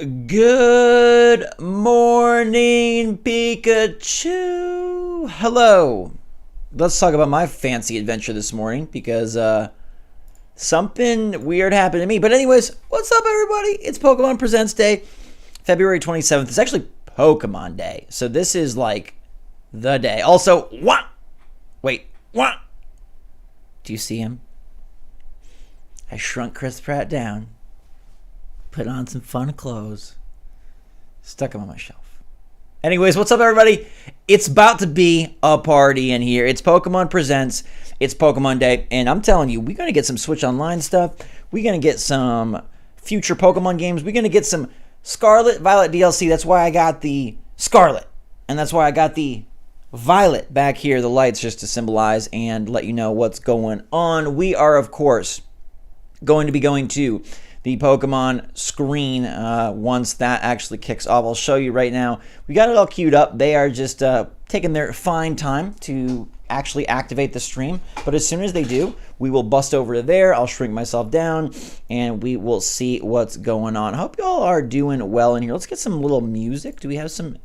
Good morning, Pikachu. Hello. Let's talk about my fancy adventure this morning because something weird happened to me. But anyways, what's up, everybody? It's Pokemon Presents Day, February 27th. It's actually Pokemon Day. So this is like the day. Also, what? Wait, what? Do you see him? I shrunk Chris Pratt down. Put on some fun clothes. Stuck them on my shelf. Anyways, what's up, everybody? It's about to be a party in here. It's Pokemon Presents. It's Pokemon Day. And I'm telling you, we're going to get some Switch Online stuff. We're going to get some future Pokemon games. We're going to get some Scarlet, Violet DLC. That's why I got the Scarlet. And that's why I got the Violet back here. The lights just to symbolize and let you know what's going on. We are, of course, going to be going to the Pokemon screen once that actually kicks off. I'll show you right now. We got it all queued up. They are just taking their fine time to actually activate the stream. But as soon as they do, we will bust over to there. I'll shrink myself down, and we will see what's going on. I hope you all are doing well in here. Let's get some little music. Do we have some...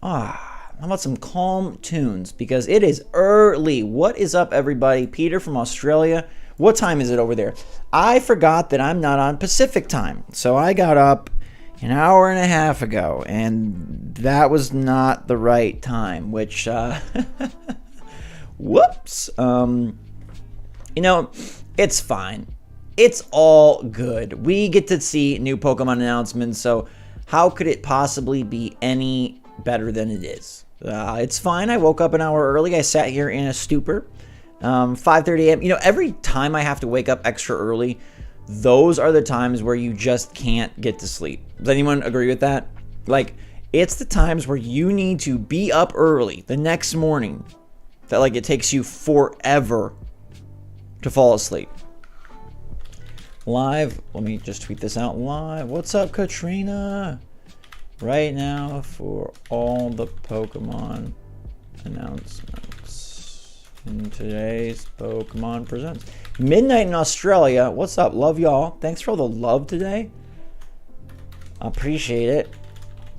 how about some calm tunes? Because it is early. What is up, everybody? Peter from Australia. What time is it over there? I forgot that I'm not on Pacific time. So I got up an hour and a half ago, and that was not the right time, which, whoops. You know, it's fine. It's all good. We get to see new Pokemon announcements, so how could it possibly be any better than it is? It's fine. I woke up an hour early. I sat here in a stupor. 5:30 a.m. You know, every time I have to wake up extra early, those are the times where you just can't get to sleep. Does anyone agree with that? Like, it's the times where you need to be up early the next morning that, like, it takes you forever to fall asleep. Live, let me just tweet this out live. What's up, Katrina? Right now for all the Pokemon announcements in today's Pokemon Presents. Midnight in Australia. What's up? Love y'all. Thanks for all the love today. I appreciate it.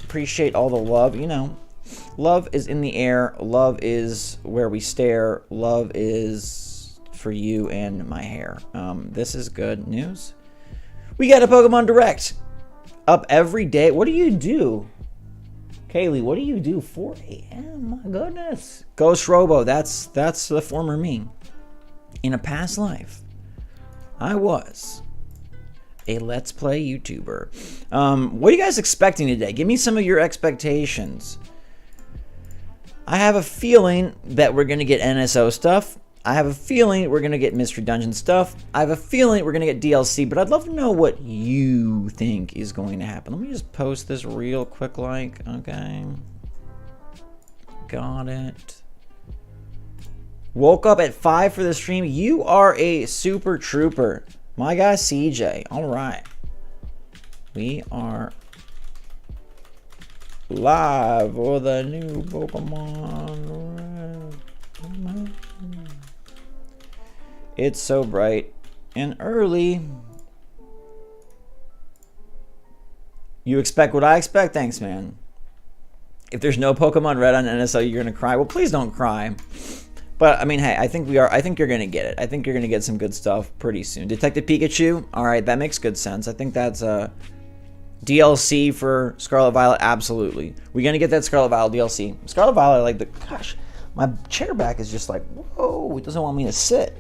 Appreciate all the love. You know, love is in the air. Love is where we stare. Love is for you and my hair. This is good news. We got a Pokemon Direct up every day. What do you do? Kaylee, what do you do? 4 a.m. My goodness. Ghost Robo, that's the former me. In a past life, I was a Let's Play YouTuber. What are you guys expecting today? Give me some of your expectations. I have a feeling that we're going to get NSO stuff. I have a feeling we're going to get Mystery Dungeon stuff. I have a feeling we're going to get DLC, but I'd love to know what you think is going to happen. Let me just post this real quick, okay? Got it. Woke up at 5 for the stream. You are a super trooper. My guy, CJ. All right. We are live for the new Pokemon. It's so bright and early. You expect what I expect? Thanks, man. If there's no Pokemon Red on NSO, you're gonna cry. Well, please don't cry. But I mean, hey, I think you're gonna get it. I think you're gonna get some good stuff pretty soon. Detective Pikachu. All right, that makes good sense. I think that's a DLC for Scarlet Violet. Absolutely, we're gonna get that Scarlet Violet DLC. Scarlet Violet, like gosh, my chair back is just like, whoa, it doesn't want me to sit.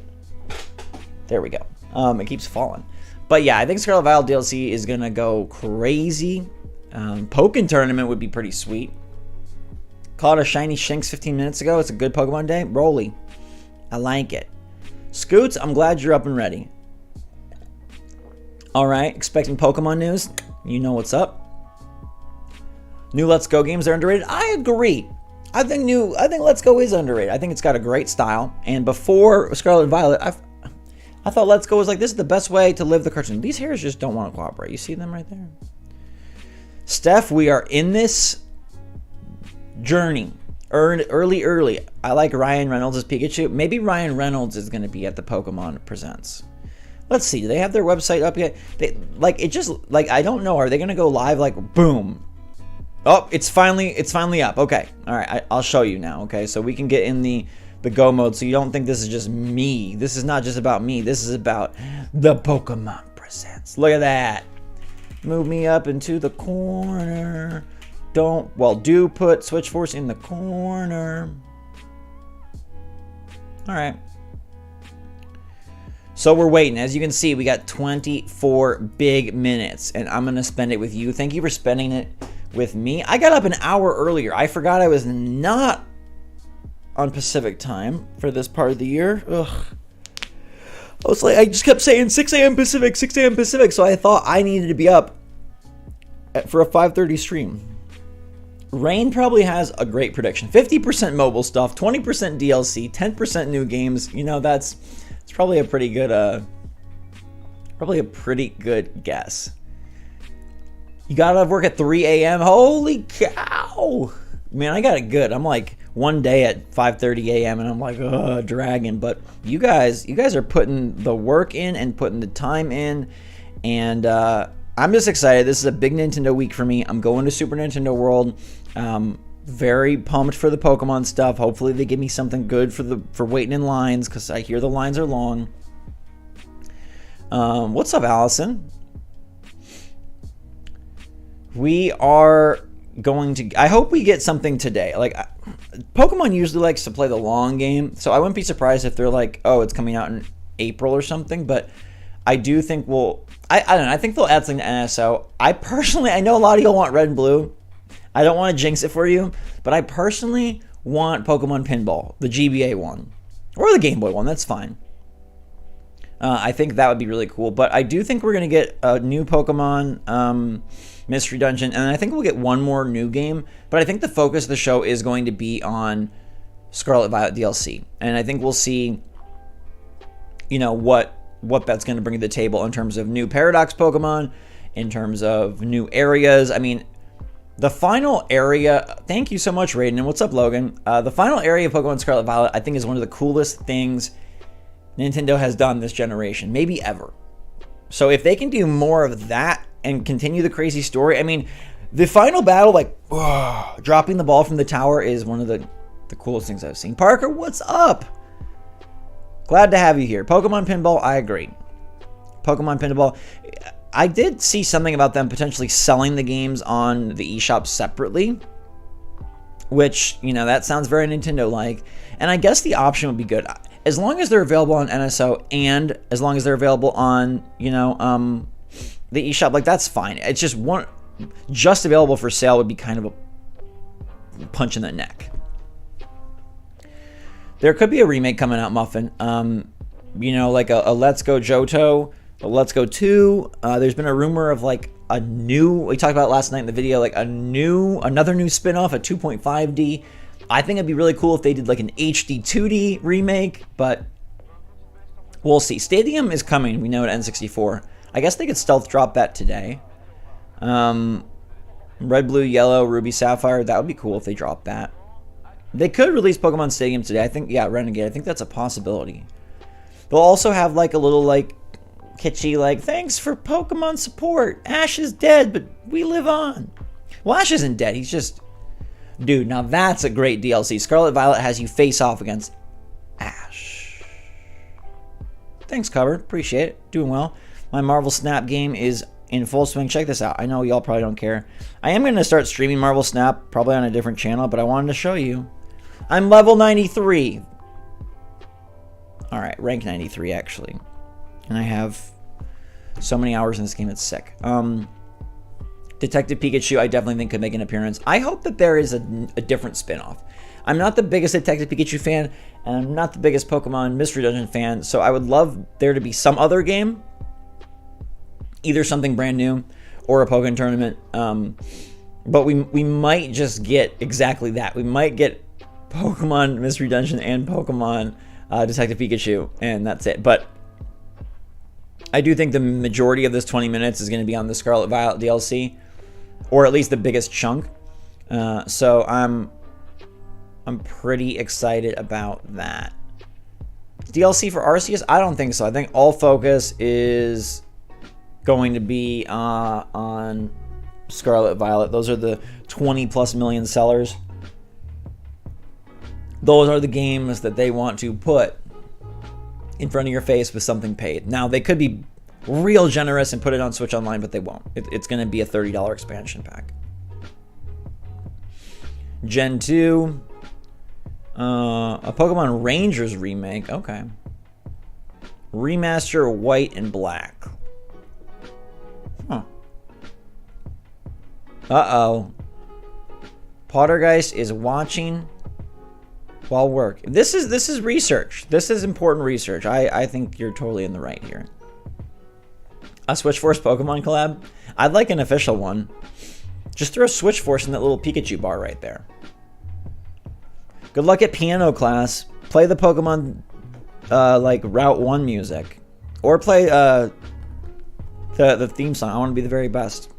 There we go. It keeps falling. But yeah, I think Scarlet Violet DLC is going to go crazy. Pokken Tournament would be pretty sweet. Caught a shiny Shinx 15 minutes ago. It's a good Pokemon day. Rolly. I like it. Scoots, I'm glad you're up and ready. Alright, expecting Pokemon news. You know what's up. New Let's Go games are underrated. I agree. I think Let's Go is underrated. I think it's got a great style. And before Scarlet and Violet, I thought Let's Go was like, this is the best way to live the cartoon. These hairs just don't want to cooperate. You see them right there? Steph, we are in this journey. Early. I like Ryan Reynolds as Pikachu. Maybe Ryan Reynolds is going to be at the Pokemon Presents. Let's see. Do they have their website up yet? They like it. Just like I don't know. Are they gonna go live? Like boom. Oh, it's finally up. Okay. All right. I'll show you now. Okay. So we can get in the go mode. So you don't think this is just me. This is not just about me. This is about the Pokemon Presents. Look at that. Move me up into the corner. Do put SwitchForce in the corner. All right. So we're waiting. As you can see, we got 24 big minutes, and I'm going to spend it with you. Thank you for spending it with me. I got up an hour earlier. I forgot I was not on Pacific time for this part of the year. Ugh. I just kept saying 6 a.m. Pacific, 6 a.m. Pacific, so I thought I needed to be up for a 5:30 stream. Rain probably has a great prediction. 50% mobile stuff, 20% DLC, 10% new games. You know, it's probably a pretty good guess. You got out of work at 3 a.m. Holy cow! Man, I got it good. I'm like one day at 5:30 a.m. and I'm like, dragging. But you guys are putting the work in and putting the time in, and I'm just excited. This is a big Nintendo week for me. I'm going to Super Nintendo World. Very pumped for the Pokemon stuff. Hopefully they give me something good for waiting in lines, because I hear the lines are long. What's up, Allison? We are going to... I hope we get something today. Like, Pokemon usually likes to play the long game, so I wouldn't be surprised if they're like, oh, it's coming out in April or something, but I do think we'll... I don't know. I think they'll add something to NSO. I know a lot of y'all want Red and Blue. I don't want to jinx it for you, but I personally want Pokemon Pinball, the GBA one, or the Game Boy one. That's fine. I think that would be really cool, but I do think we're going to get a new Pokemon Mystery Dungeon, and I think we'll get one more new game, but I think the focus of the show is going to be on Scarlet Violet DLC, and I think we'll see, you know, what that's going to bring to the table in terms of new Paradox Pokemon, in terms of new areas. I mean, the final area, thank you so much, Raiden, and what's up, Logan? The final area of Pokemon Scarlet Violet, I think, is one of the coolest things Nintendo has done this generation, maybe ever. So if they can do more of that and continue the crazy story, I mean, the final battle, like, dropping the ball from the tower is one of the coolest things I've seen. Parker, what's up? Glad to have you here. Pokemon Pinball, I agree. Pokemon Pinball... I did see something about them potentially selling the games on the eShop separately, which, you know, that sounds very Nintendo-like, and I guess the option would be good. As long as they're available on NSO and as long as they're available on, you know, the eShop, like, that's fine. It's just available for sale would be kind of a punch in the neck. There could be a remake coming out, Muffin. You know, like a Let's Go Johto, Let's Go 2. There's been a rumor of like a new, we talked about it last night in the video, like another new spin-off, a 2.5D. I think it'd be really cool if they did like an HD 2D remake, but we'll see. Stadium is coming, we know, at N64. I guess they could stealth drop that today. Red, Blue, Yellow, Ruby, Sapphire, that would be cool if they dropped that. They could release Pokemon Stadium today. I think, yeah, Renegade, I think that's a possibility. They'll also have like a little like kitschy, like, thanks for Pokemon support. Ash is dead, but we live on. Well, Ash isn't dead. He's just... Dude, now that's a great DLC. Scarlet Violet has you face off against Ash. Thanks, Cover. Appreciate it. Doing well. My Marvel Snap game is in full swing. Check this out. I know y'all probably don't care. I am going to start streaming Marvel Snap, probably on a different channel, but I wanted to show you. I'm level 93. Alright, rank 93, actually. And I have so many hours in this game, it's sick. Detective Pikachu, I definitely think could make an appearance. I hope that there is a different spin-off. I'm not the biggest Detective Pikachu fan, and I'm not the biggest Pokemon Mystery Dungeon fan, so I would love there to be some other game. Either something brand new, or a Pokemon tournament. But we might just get exactly that. We might get Pokemon Mystery Dungeon and Pokemon Detective Pikachu, and that's it. But I do think the majority of this 20 minutes is going to be on the Scarlet Violet DLC, or at least the biggest chunk. So I'm pretty excited about that. DLC for Arceus? I don't think so. I think all focus is going to be on Scarlet, Violet. Those are the 20+ million sellers. Those are the games that they want to put in front of your face with something paid. Now, they could be real generous and put it on Switch Online, but they won't. It's going to be a $30 expansion pack. Gen 2. A Pokemon Rangers remake. Okay. Remaster White and Black. Huh. Uh-oh. Pottergeist is watching while work. This is research. This is important research. I think you're totally in the right here. A SwitchForce Pokemon collab? I'd like an official one. Just throw SwitchForce in that little Pikachu bar right there. Good luck at piano class. Play the Pokemon like Route 1 music. Or play the theme song. I want to be the very best.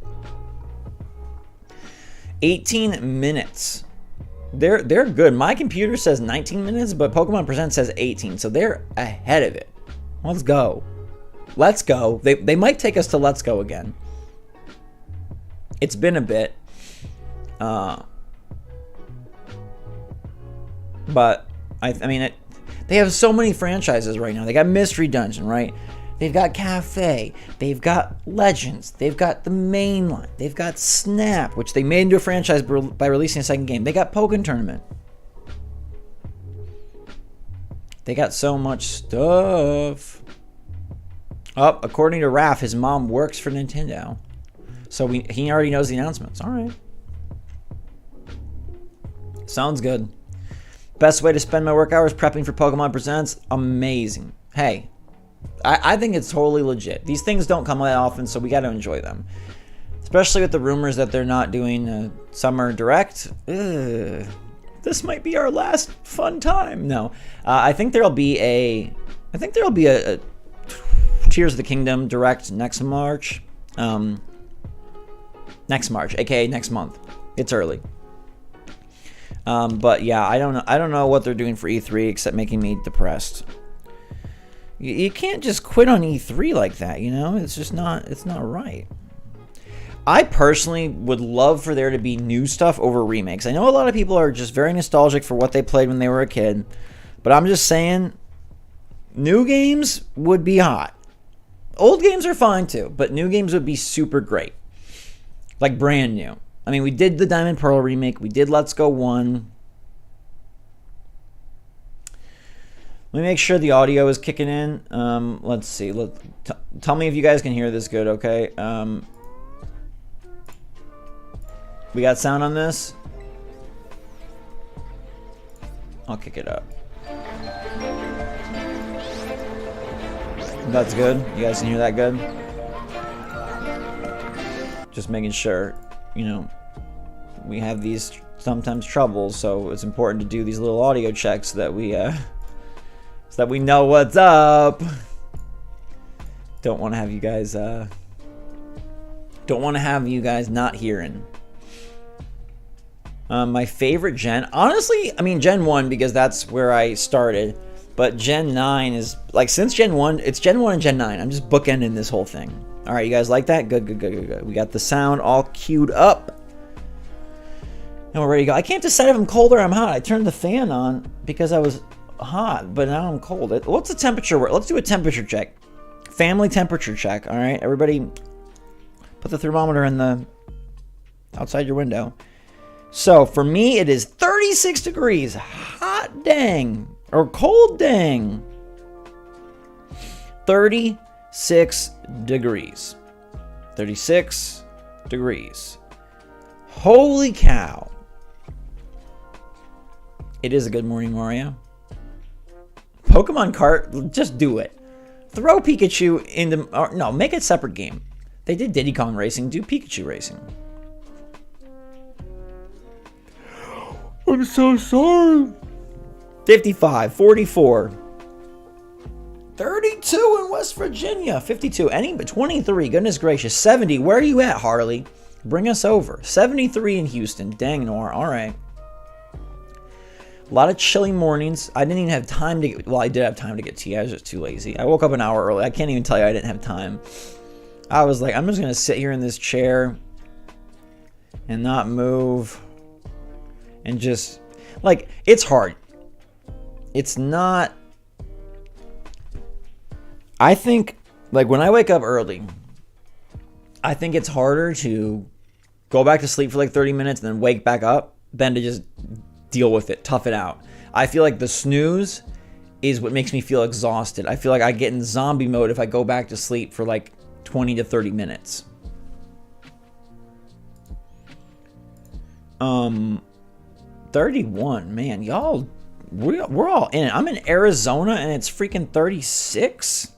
18 minutes. They're good. My computer says 19 minutes, but Pokemon Presents says 18, so they're ahead of it. Let's go. Let's go. They might take us to Let's Go again. It's been a bit. But I mean, they have so many franchises right now. They got Mystery Dungeon, right? They've got Cafe. They've got Legends. They've got the main line. They've got Snap, which they made into a franchise by releasing a second game. They got Pokken Tournament. They got so much stuff. Oh, according to Raph, his mom works for Nintendo. So he already knows the announcements. All right. Sounds good. Best way to spend my work hours prepping for Pokemon Presents? Amazing. Hey, I think it's totally legit. These things don't come that often, so we got to enjoy them. Especially with the rumors that they're not doing a Summer Direct. Ugh. This might be our last fun time. No, I think there'll be a Tears of the Kingdom Direct next March. Next March, aka next month. It's early. But yeah, I don't know what they're doing for E3 except making me depressed. You can't just quit on E3 like that, you know? It's not right. I personally would love for there to be new stuff over remakes. I know a lot of people are just very nostalgic for what they played when they were a kid, but I'm just saying new games would be hot. Old games are fine too, but new games would be super great. Like brand new. I mean, we did the Diamond Pearl remake. We did Let's Go 1. Let me make sure the audio is kicking in. Let's see. Tell me if you guys can hear this good, okay? We got sound on this? I'll kick it up. That's good. You guys can hear that good? Just making sure, you know, we have these sometimes troubles, so it's important to do these little audio checks so that we know what's up. Don't want to have you guys not hearing. My favorite gen, honestly, I mean Gen 1 because that's where I started, but Gen 9 is like, since Gen 1, it's Gen 1 and Gen 9. I'm just bookending this whole thing. All right, you guys like that? Good. We got the sound all queued up. And we're ready to go. I can't decide if I'm cold or I'm hot. I turned the fan on because I was hot, but now I'm cold. What's the temperature? Let's do a temperature check. Family temperature check. All right, everybody, put the thermometer in the outside your window. So for me, it is 36 degrees. Hot dang, or cold dang. 36 degrees. 36 degrees. Holy cow. It is a good morning, Mario. Pokemon Kart, just do it. Throw Pikachu into... no, make it a separate game. They did Diddy Kong Racing. Do Pikachu Racing. I'm so sorry. 55, 44. 32 in West Virginia. 52, any but 23. Goodness gracious. 70. Where are you at, Harley? Bring us over. 73 in Houston. Dang, Noir. All right. A lot of chilly mornings. I didn't even have time to get, well, I did have time to get tea. I was just too lazy. I woke up an hour early. I can't even tell you I didn't have time. I was like, I'm just going to sit here in this chair and not move. And just, like, it's hard. It's not, I think, like, when I wake up early, I think it's harder to go back to sleep for like 30 minutes and then wake back up than to just deal with it, tough it out. I feel like the snooze is what makes me feel exhausted. I feel like I get in zombie mode if I go back to sleep for like 20 to 30 minutes. 31, man, y'all, we're all in it. I'm in Arizona and it's freaking 36.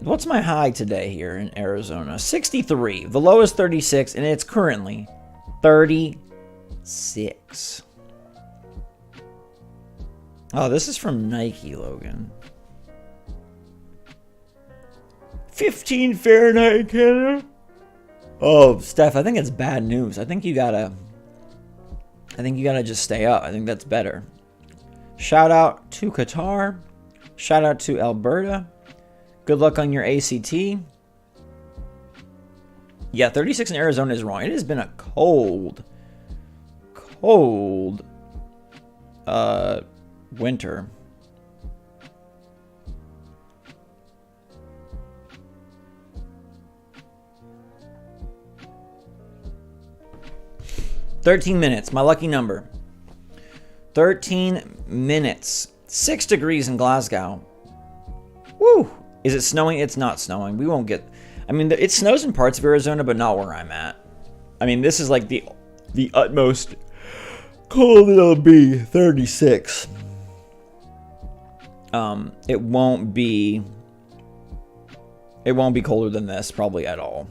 What's my high today here in Arizona? 63. The low is 36, and it's currently 36. Oh, this is from Nike, Logan. 15 Fahrenheit, Canada. Oh, Steph, I think it's bad news. I think you gotta just stay up. I think that's better. Shout out to Qatar. Shout out to Alberta. Good luck on your ACT. Yeah, 36 in Arizona is wrong. It has been a cold winter. $13, my lucky number. 13 minutes. 6 degrees in Glasgow. Woo! Is it snowing? It's not snowing. We won't get... I mean, it snows in parts of Arizona, but not where I'm at. I mean, this is like the utmost cold it'll be. 36. It won't be colder than this, probably at all.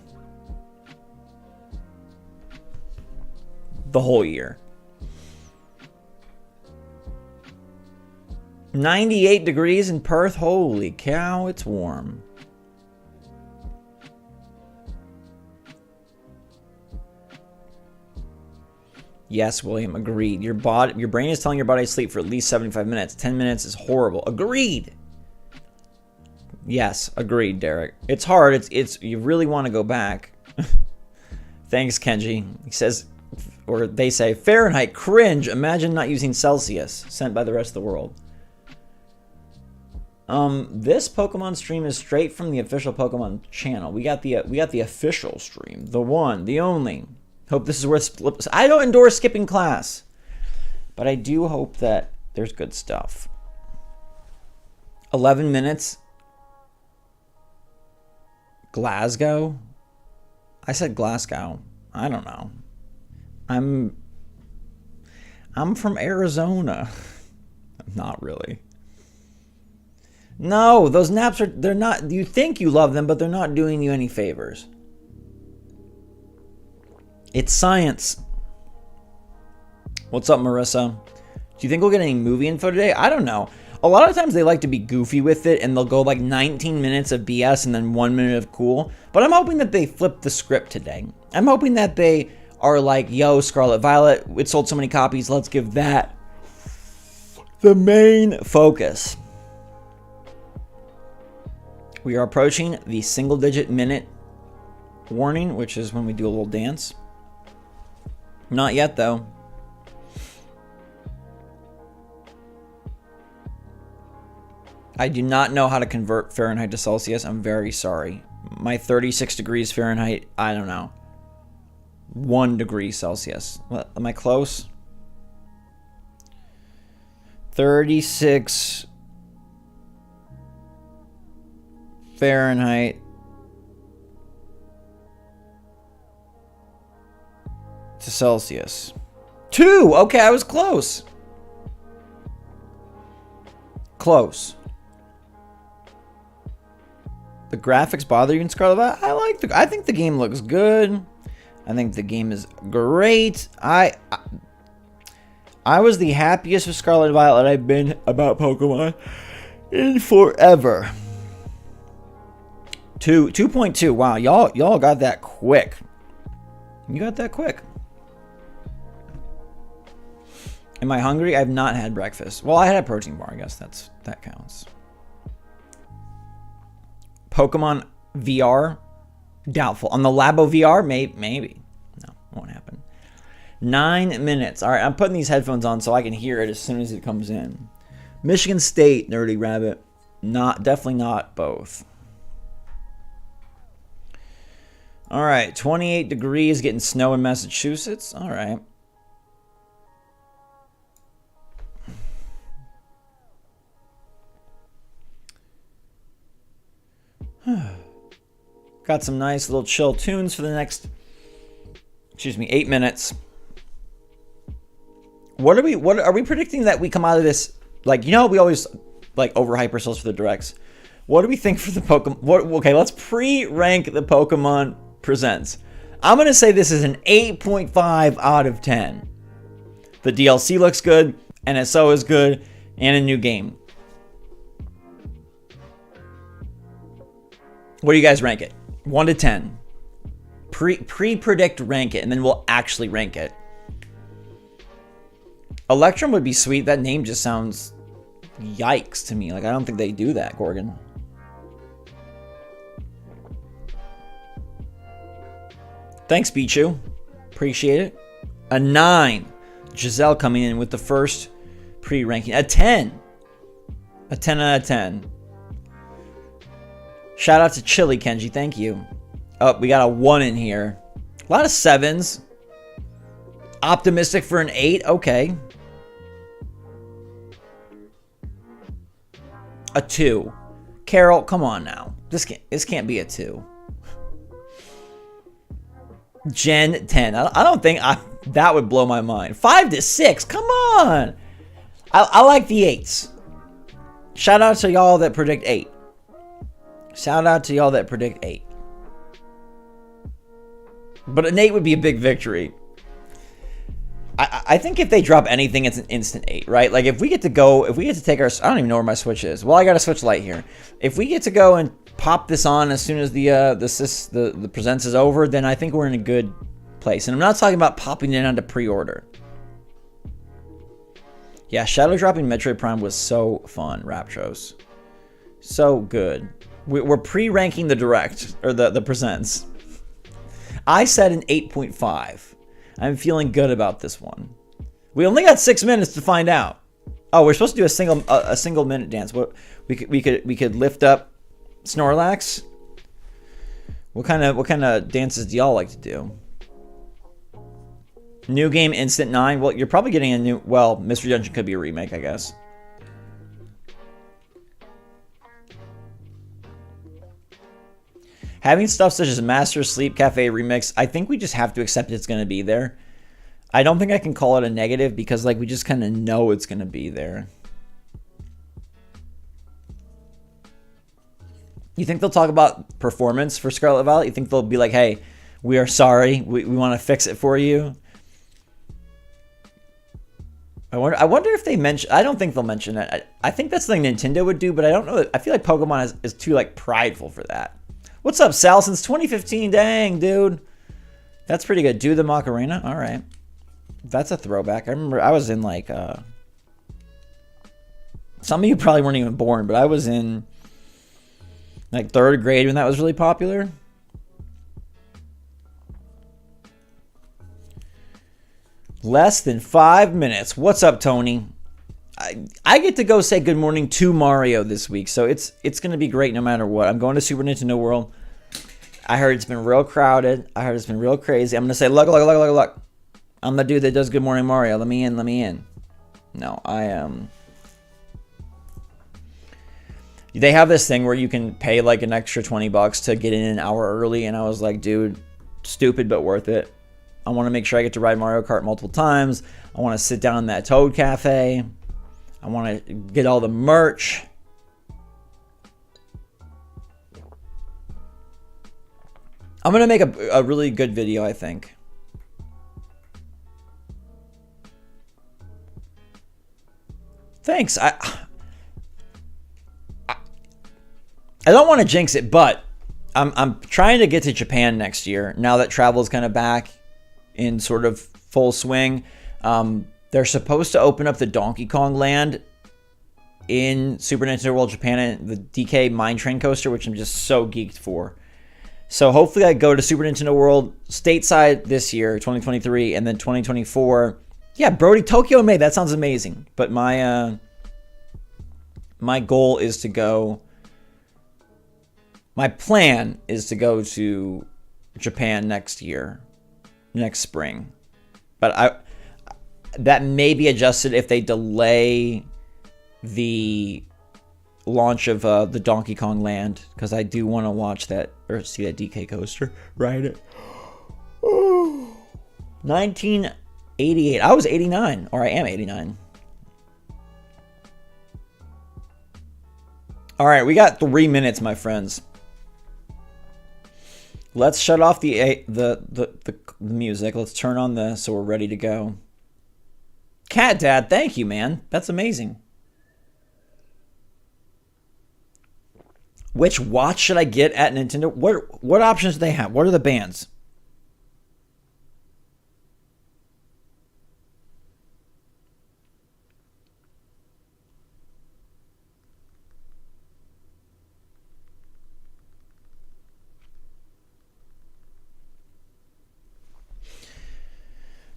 The whole year. 98 degrees in Perth. Holy cow, it's warm. Yes, William, agreed. Your brain is telling your body to sleep for at least 75 minutes. 10 minutes is horrible. Agreed. Yes, agreed, Derek. It's hard. It's you really want to go back. Thanks, Kenji. He says, or they say, Fahrenheit, cringe. Imagine not using Celsius. Sent by the rest of the world. This Pokemon stream is straight from the official Pokemon channel. We got the official stream, the one, the only. Hope this is worth. I don't endorse skipping class, but I do hope that there's good stuff. 11 minutes. Glasgow. I said Glasgow. I don't know. I'm from Arizona. Not really. No, those naps they're not, you think you love them, but they're not doing you any favors. It's science. What's up, Marissa? Do you think we'll get any movie info today? I don't know. A lot of times they like to be goofy with it, and they'll go like 19 minutes of BS and then 1 minute of cool. But I'm hoping that they flip the script today. I'm hoping that they are like, yo, Scarlet Violet, it sold so many copies, let's give that the main focus. We are approaching the single-digit minute warning, which is when we do a little dance. Not yet, though. I do not know how to convert Fahrenheit to Celsius. I'm very sorry. My 36 degrees Fahrenheit, I don't know. 1 degree Celsius. What, am I close? 36 Fahrenheit to Celsius. 2! Okay, I was close. Close. The graphics bother you in Scarlet? I think the game looks good. I think the game is great. I was the happiest with Scarlet Violet I've been about Pokemon in forever. 2.2. Wow, y'all got that quick. You got that quick. Am I hungry? I've not had breakfast. Well, I had a protein bar. I guess that counts. Pokemon VR? Doubtful. On the Labo VR? Maybe. No, won't happen. 9 minutes. All right, I'm putting these headphones on so I can hear it as soon as it comes in. Michigan State, Nerdy Rabbit. Definitely not both. All right, 28 degrees, getting snow in Massachusetts. All right. Got some nice little chill tunes for the next, 8 minutes. What are we predicting that we come out of this? Like, we always like overhype ourselves for the directs. What do we think for the Pokemon? Okay, let's pre-rank the Pokemon Presents. I'm going to say this is an 8.5 out of 10. The DLC looks good, NSO is good, and a new game. What do you guys rank it? 1 to 10. Pre-predict rank it, and then we'll actually rank it. Electrum would be sweet. That name just sounds yikes to me. Like, I don't think they do that, Gorgon. Thanks, Pichu. Appreciate it. A 9. Giselle coming in with the first pre-ranking. A 10. A 10 out of 10. Shout out to Chili, Kenji. Thank you. Oh, we got a 1 in here. A lot of 7s. Optimistic for an 8. Okay. A 2. Carol, come on now. This can't be a 2. Gen 10. I don't think that would blow my mind. 5 to 6. Come on. I like the 8s. Shout out to y'all that predict 8. Shout out to y'all that predict 8. But an 8 would be a big victory. I think if they drop anything, it's an instant 8, right? Like if we get to take our, I don't even know where my Switch is. Well, I got a Switch Lite here. If we get to go and pop this on as soon as the Presents is over, then I think we're in a good place. And I'm not talking about popping it onto pre-order. Yeah, shadow dropping Metroid Prime was so fun, Raptros. So good. We're pre-ranking the Direct, or the Presents. I said an 8.5. I'm feeling good about this one. We only got 6 minutes to find out. Oh, we're supposed to do a single minute dance. What we could lift up Snorlax. What kind of dances do y'all like to do? New game Instant 9. Well, you're probably getting a new. Well, Mystery Dungeon could be a remake, I guess. Having stuff such as Master Sleep Cafe Remix, I think we just have to accept it's going to be there. I don't think I can call it a negative because like we just kind of know it's going to be there. You think they'll talk about performance for Scarlet Violet? You think they'll be like, hey, we are sorry. We want to fix it for you? I wonder if they mention. I don't think they'll mention it. I think that's something Nintendo would do, but I don't know. I feel like Pokemon is too like prideful for that. What's up, Sal? Since 2015, dang, dude. That's pretty good. Do the Macarena? All right. That's a throwback. I remember I was in like... some of you probably weren't even born, but I was in like 3rd grade when that was really popular. Less than 5 minutes. What's up, Tony? I get to go say good morning to Mario this week, so it's going to be great no matter what. I'm going to Super Nintendo World. I heard it's been real crowded. I heard it's been real crazy. I'm going to say, look. I'm the dude that does Good Morning Mario. Let me in. No, I am. They have this thing where you can pay like an extra $20 to get in an hour early, and I was like, dude, stupid but worth it. I want to make sure I get to ride Mario Kart multiple times. I want to sit down in that Toad Cafe. I want to get all the merch. I'm going to make a really good video, I think. Thanks. I don't want to jinx it, but I'm trying to get to Japan next year now that travel is kind of back in sort of full swing. They're supposed to open up the Donkey Kong Land in Super Nintendo World Japan, and the DK Mine Train Coaster, which I'm just so geeked for. So hopefully I go to Super Nintendo World stateside this year, 2023, and then 2024. Yeah, Brody, Tokyo in May. That sounds amazing. But my goal is to go. My plan is to go to Japan next spring. But that may be adjusted if they delay the launch of the Donkey Kong Land, because I do want to watch that or see that DK coaster ride it. 1988. I was 89, or I am 89. All right, we got 3 minutes, my friends. Let's shut off the music. Let's turn on this so we're ready to go. Cat Dad, thank you, man. That's amazing. Which watch should I get at Nintendo? What options do they have? What are the bands?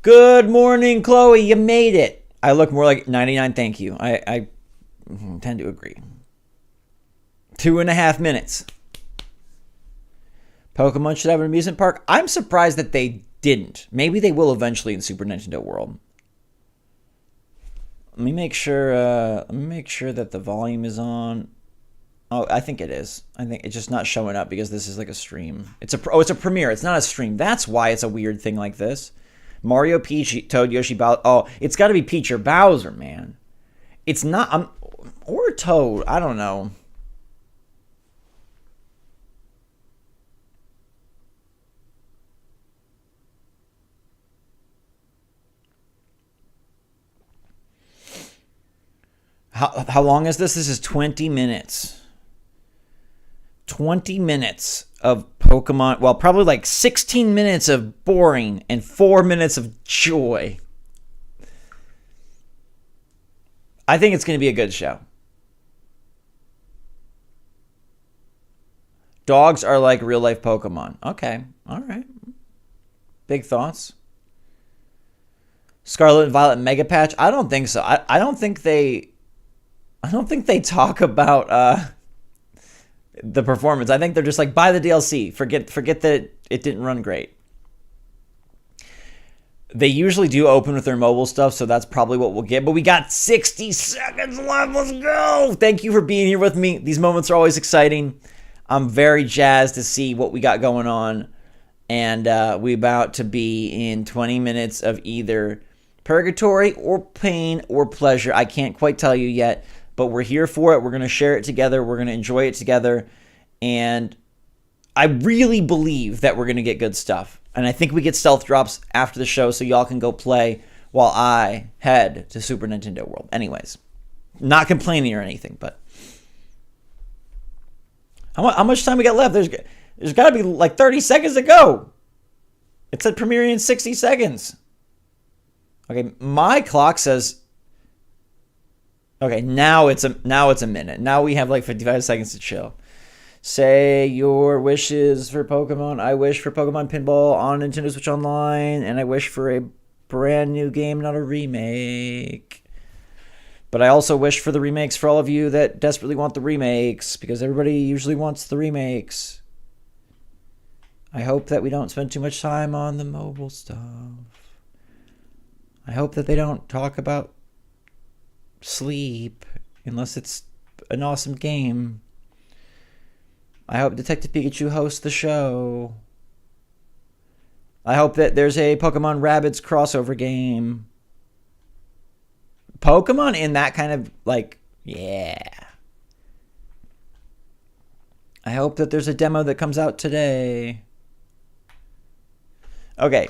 Good morning, Chloe. You made it. I look more like 99. Thank you. I tend to agree. 2.5 minutes. Pokemon should have an amusement park. I'm surprised that they didn't. Maybe they will eventually in Super Nintendo World. Let me make sure. That the volume is on. Oh, I think it is. I think it's just not showing up because this is like a stream. It's a premiere. It's not a stream. That's why it's a weird thing like this. Mario, Peach, Toad, Yoshi, Bowser. Oh, it's got to be Peach or Bowser, man. It's not. Or Toad. I don't know. How long is this? This is 20 minutes. 20 minutes of Pokemon. Well, probably like 16 minutes of boring and 4 minutes of joy. I think it's going to be a good show. Dogs are like real life Pokemon. Okay. All right. Big thoughts. Scarlet and Violet Mega Patch? I don't think so. I don't think they talk about the performance. I think they're just like, buy the DLC. Forget that it didn't run great. They usually do open with their mobile stuff, so that's probably what we'll get. But we got 60 seconds left. Let's go. Thank you for being here with me. These moments are always exciting. I'm very jazzed to see what we got going on. And we about to be in 20 minutes of either purgatory or pain or pleasure. I can't quite tell you yet, but we're here for it. We're going to share it together. We're going to enjoy it together. And I really believe that we're going to get good stuff. And I think we get stealth drops after the show so y'all can go play while I head to Super Nintendo World. Anyways, not complaining or anything, but how much time we got left? There's got to be like 30 seconds to go. It said premiering in 60 seconds. Okay, my clock says. Okay, now it's a minute. Now we have like 55 seconds to chill. Say your wishes for Pokemon. I wish for Pokemon Pinball on Nintendo Switch Online, and I wish for a brand new game, not a remake. But I also wish for the remakes for all of you that desperately want the remakes, because everybody usually wants the remakes. I hope that we don't spend too much time on the mobile stuff. I hope that they don't talk about sleep unless it's an awesome game. I hope Detective Pikachu hosts the show. I hope that there's a Pokemon Rabbids crossover game. Pokemon in that kind of, like, yeah. I hope that there's a demo that comes out today. Okay.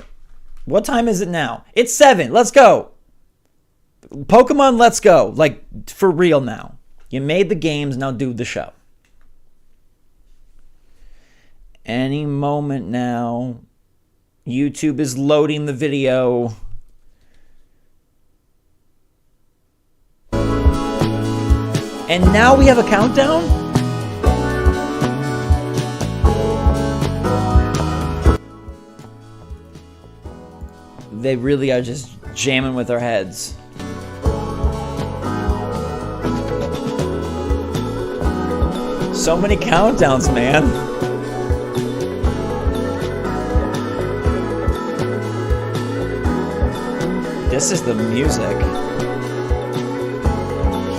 What time is it now? It's 7. Let's go. Pokemon, let's go. Like, for real now. You made the games, now do the show. Any moment now. YouTube is loading the video. And now we have a countdown? They really are just jamming with our heads. So many countdowns, man. This is the music.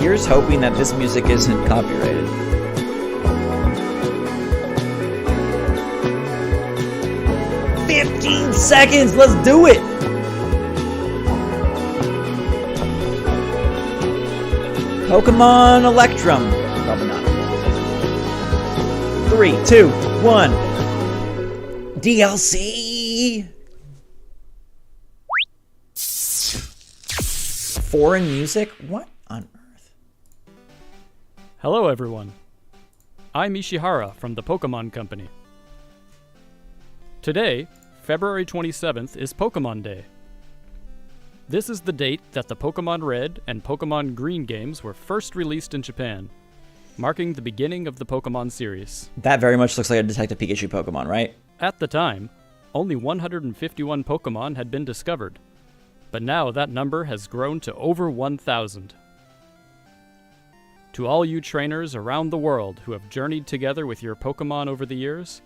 Here's hoping that this music isn't copyrighted. "15 seconds, let's do it!" Pokemon Electrum. Probably not. 3, 2, 1. DLC. Foreign music? What on earth? Hello everyone. I'm Ishihara from the Pokemon Company. Today, February 27th, is Pokemon Day. This is the date that the Pokemon Red and Pokemon Green games were first released in Japan, marking the beginning of the Pokemon series. That very much looks like a Detective Pikachu Pokemon, right? At the time, only 151 Pokemon had been discovered, but now that number has grown to over 1,000. To all you trainers around the world who have journeyed together with your Pokemon over the years,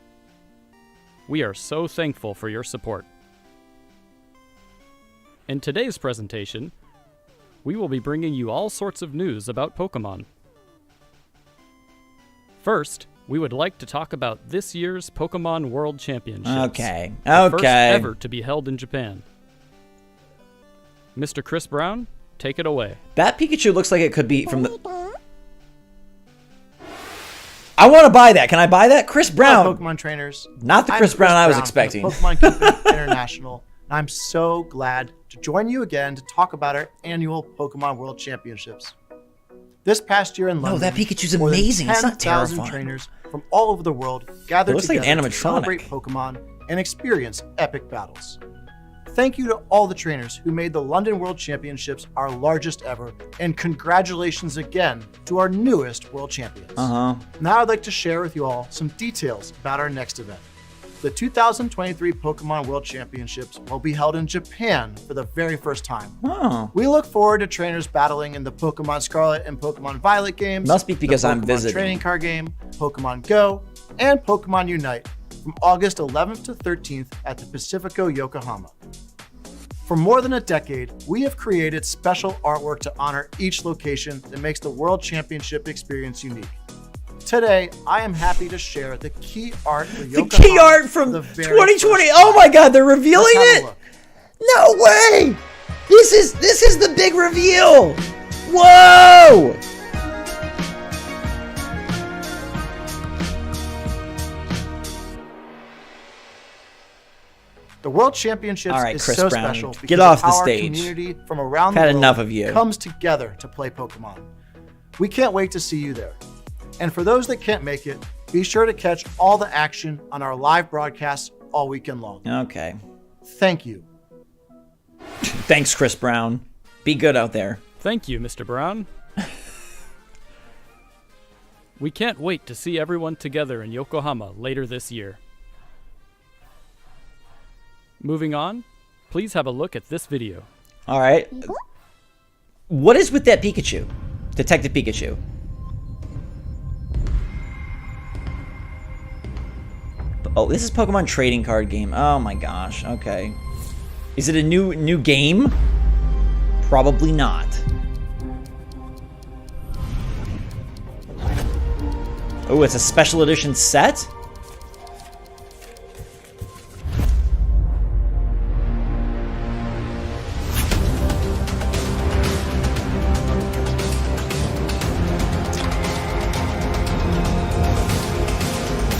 we are so thankful for your support. In today's presentation, we will be bringing you all sorts of news about Pokemon. First, we would like to talk about this year's Pokemon World Championships. Okay. The first ever to be held in Japan. Mr. Chris Brown, take it away. That Pikachu looks like it could be from the... I want to buy that. Can I buy that? Chris Brown. Hello, Pokemon trainers. Not the Chris Brown I was expecting. Pokemon Company International. I'm so glad to join you again to talk about our annual Pokemon World Championships. This past year in London, that Pikachu's more than amazing. It's not 10,000 terrifying. trainers from all over the world gathered looks like together an to animatronic. celebrate Pokemon and experience epic battles. Thank you to all the trainers who made the London World Championships our largest ever, and congratulations again to our newest World Champions. Now I'd like to share with you all some details about our next event. The 2023 Pokemon World Championships will be held in Japan for the very first time. Oh. We look forward to trainers battling in the Pokemon Scarlet and Pokemon Violet games. Must be because the I'm Pokemon visiting. Trading Card Game, Pokemon Go, and Pokemon Unite from August 11th to 13th at the Pacifico Yokohama. For more than a decade, we have created special artwork to honor each location that makes the World Championship experience unique. Today, I am happy to share the key art for Yokohama. The key art from 2020. Oh my god, they're revealing it? No way! This is the big reveal! Whoa! The World Championships All right, is Chris so Brown, special because get off the of how stage. Our community from around the Had world enough of you. comes together to play Pokemon. We can't wait to see you there. And for those that can't make it, be sure to catch all the action on our live broadcasts all weekend long. Okay. Thank you. Thanks, Chris Brown. Be good out there. Thank you, Mr. Brown. We can't wait to see everyone together in Yokohama later this year. Moving on, please have a look at this video. All right. What is with that Pikachu? Detective Pikachu. Oh, this is Pokemon Trading Card Game. Oh my gosh. Okay. Is it a new game? Probably not. Oh, it's a special edition set?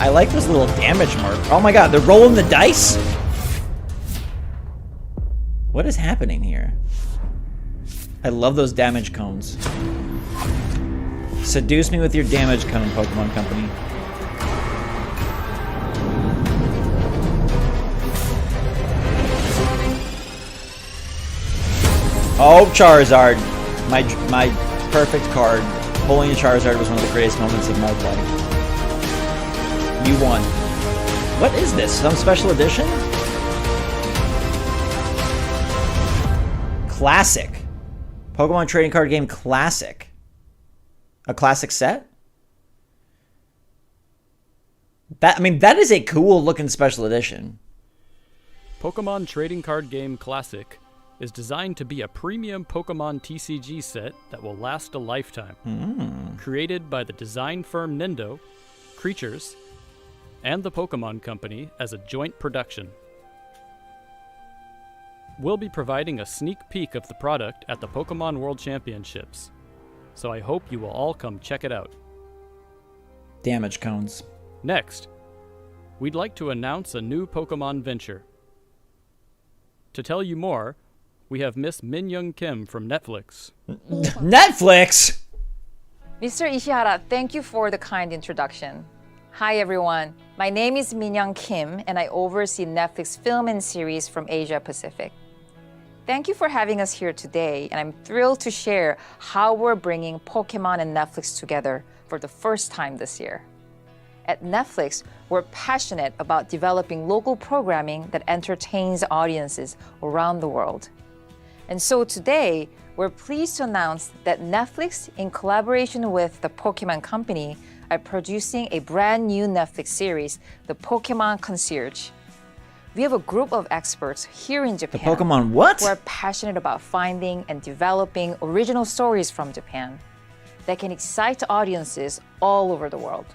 I like this little damage mark. Oh my god, they're rolling the dice? What is happening here? I love those damage cones. Seduce me with your damage cone, Pokemon Company. Oh, Charizard. My perfect card. Pulling a Charizard was one of the greatest moments of my life. You won. What is this? Some special edition? Classic. Pokemon trading card game classic. A classic set? That is a cool looking special edition. Pokemon Trading Card Game Classic is designed to be a premium Pokemon TCG set that will last a lifetime. Created by the design firm Nintendo, Creatures, and the Pokemon Company as a joint production. We'll be providing a sneak peek of the product at the Pokemon World Championships, so I hope you will all come check it out. Damage cones. Next, we'd like to announce a new Pokemon venture. To tell you more, we have Miss Min Young Kim from Netflix. Netflix? Mr. Ishihara, thank you for the kind introduction. Hi everyone, my name is Min Young Kim and I oversee Netflix film and series from Asia Pacific. Thank you for having us here today, and I'm thrilled to share how we're bringing Pokemon and Netflix together for the first time this year. At Netflix, we're passionate about developing local programming that entertains audiences around the world. And so today, we're pleased to announce that Netflix, in collaboration with the Pokemon Company, are producing a brand new Netflix series, the Pokemon Concierge. We have a group of experts here in Japan The Pokemon what? who are passionate about finding and developing original stories from Japan that can excite audiences all over the world.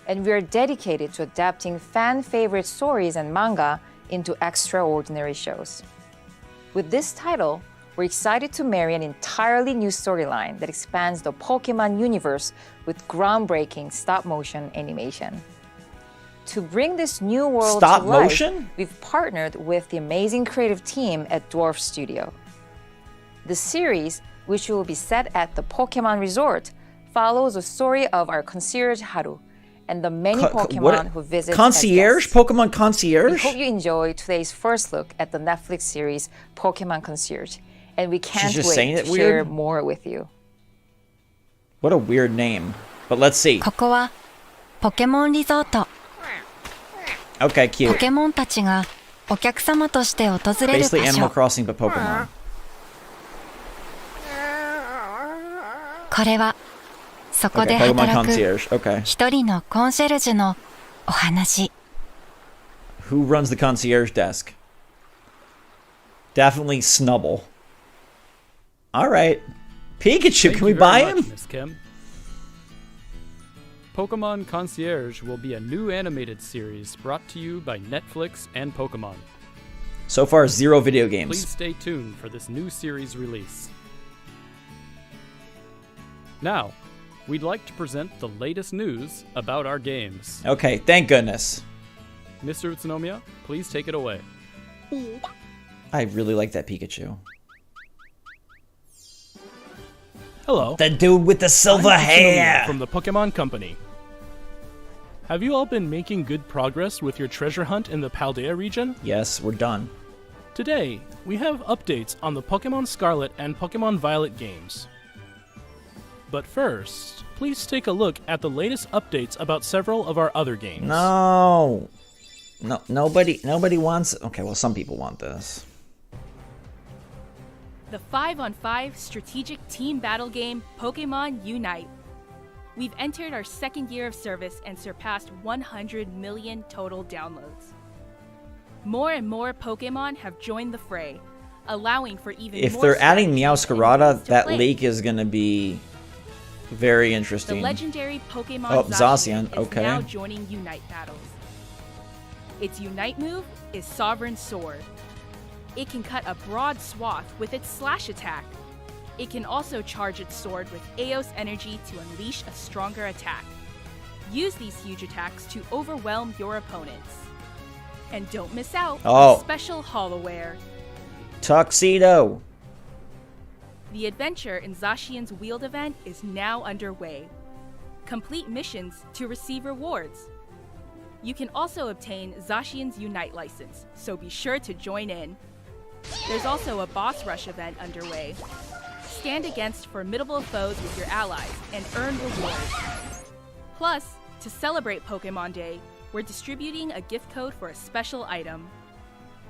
And we are dedicated to adapting fan-favorite stories and manga into extraordinary shows. With this title, we're excited to marry an entirely new storyline that expands the Pokemon universe with groundbreaking stop-motion animation. To bring this new world Stop to life, motion? we've partnered with the amazing creative team at Dwarf Studio. The series, which will be set at the Pokemon Resort, follows the story of our concierge Haru and the many Pokemon who visit Concierge? as guests. Pokemon We Concierge? hope you enjoy today's first look at the Netflix series Pokemon Concierge, and we can't just saying wait it to share weird? more with you. What a weird name. But let's see. ここはポケモンリゾート。 Okay, ポ cute. ケモンたちがお客様として訪れる Basically 場 Animal 所。 Crossing but Pokemon. これはそこ Okay, で Pokemon 働く Concierge. Okay. 一人のコンシェルジュのお話。 Who runs the concierge desk? Definitely Snubble. Alright. Pikachu, Thank can we you buy very much, him? Miss Kim. Pokemon Concierge will be a new animated series brought to you by Netflix and Pokemon. So far, 0 video Please games. stay tuned for this new series release. Now, we'd like to present the latest news about our games. Okay, thank goodness. Mr. Utsunomiya, please take it away. I really like that Pikachu. Hello. The dude with the silver I'm Utsunomiya hair! from the Pokemon Company. Have you all been making good progress with your treasure hunt in the Paldea region? Yes, we're done. Today, we have updates on the Pokemon Scarlet and Pokemon Violet games. But first, please take a look at the latest updates about several of our other games. No. No, nobody wants... Okay, well, some people want this. The 5-on-5 strategic team battle game Pokemon Unite. We've entered our second year of service and surpassed 100 million total downloads. More and more Pokemon have joined the fray, allowing for even If more they're adding strategy and Meowscarada, games to that play. leak is going to be very The interesting. legendary Pokemon Oh, Zacian Zacian, is okay. now joining Unite battles. Its Unite move is Sovereign Sword. It can cut a broad swath with its slash attack. It can also charge its sword with Eos energy to unleash a stronger attack. Use these huge attacks to overwhelm your opponents. And don't miss out Oh. on special Hollowware. Tuxedo. The adventure in Zacian's Wheeled event is now underway. Complete missions to receive rewards. You can also obtain Zacian's Unite license, so be sure to join in. There's also a boss rush event underway. Stand against formidable foes with your allies and earn rewards. Plus, to celebrate Pokemon Day, we're distributing a gift code for a special item.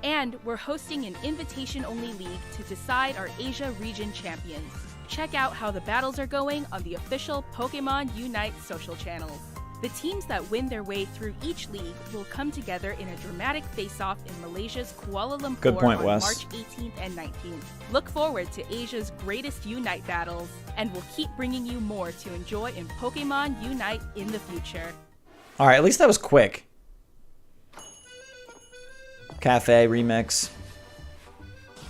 And we're hosting an invitation-only league to decide our Asia region champions. Check out how the battles are going on the official Pokemon Unite social channels. The teams that win their way through each league will come together in a dramatic face-off in Malaysia's Kuala Lumpur Good point, on Wes. March 18th and 19th. Look forward to Asia's greatest Unite battles, and we'll keep bringing you more to enjoy in Pokemon Unite in the future. All right, at least that was quick. Cafe remix.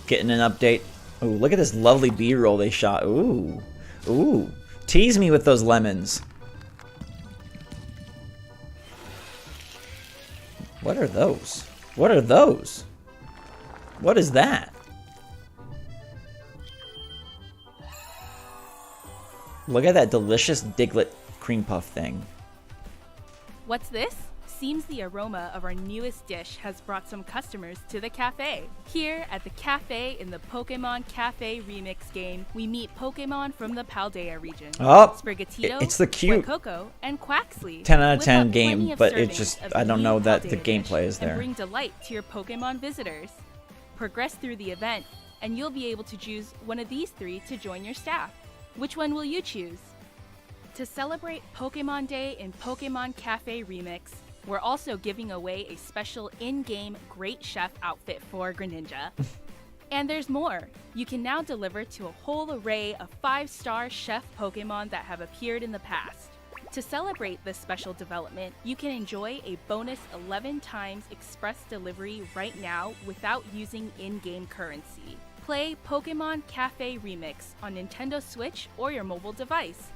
Getting an update. Ooh, look at this lovely B-roll they shot. Ooh. Ooh. Tease me with those lemons. What are those? What are those? What is that? Look at that delicious Diglett cream puff thing. What's this? Seems the aroma of our newest dish has brought some customers to the cafe. Here at the cafe in the Pokemon Cafe Remix game, we meet Pokemon from the Paldea region. Oh, Sprigatito, it's the cute Fuecoco, and Quaxley. 10 out of Whip 10 up game, plenty of but it servings just, of the I don't new know that the Paldea gameplay dish is there. And bring delight to your Pokemon visitors. Progress through the event, and you'll be able to choose one of these three to join your staff. Which one will you choose? To celebrate Pokemon Day in Pokemon Cafe Remix, we're also giving away a special in-game Great Chef outfit for Greninja. And there's more. You can now deliver to a whole array of 5-star chef Pokemon that have appeared in the past. To celebrate this special development, you can enjoy a bonus 11 times express delivery right now without using in-game currency. Play Pokemon Cafe Remix on Nintendo Switch or your mobile device,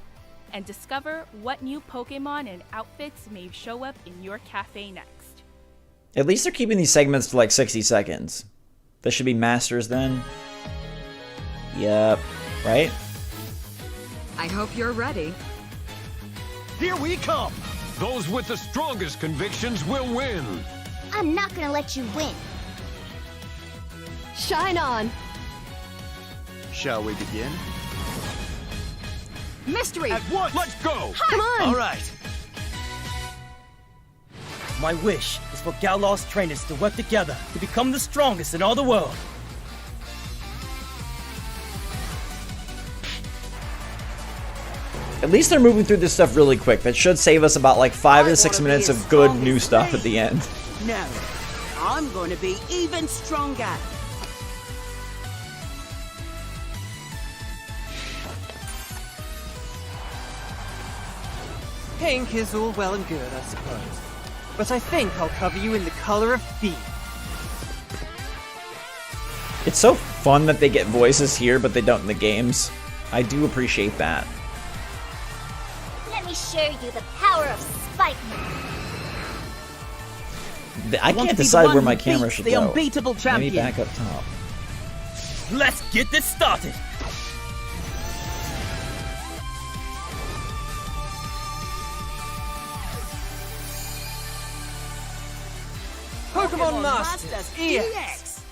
and discover what new Pokemon and outfits may show up in your cafe next. At least they're keeping these segments to like 60 seconds. This should be Masters then. Yep. Right? I hope you're ready. Here we come! Those with the strongest convictions will win! I'm not gonna let you win. Shine on! Shall we begin? Mystery! At once! Let's go! Come on! All right. My wish is for Galaw's trainers to work together to become the strongest in all the world. At least they're moving through this stuff really quick. That should save us about like 5 to 6 minutes of good new stuff at the end. No, I'm going to be even stronger. Pink is all well and good, I suppose. But I think I'll cover you in the color of thief. It's so fun that they get voices here, but they don't in the games. I do appreciate that. Let me show you the power of Spike. I can't decide where my camera should the go. unbeatable Maybe champion. back up top. Let's get this started. Pokemon Masters EX.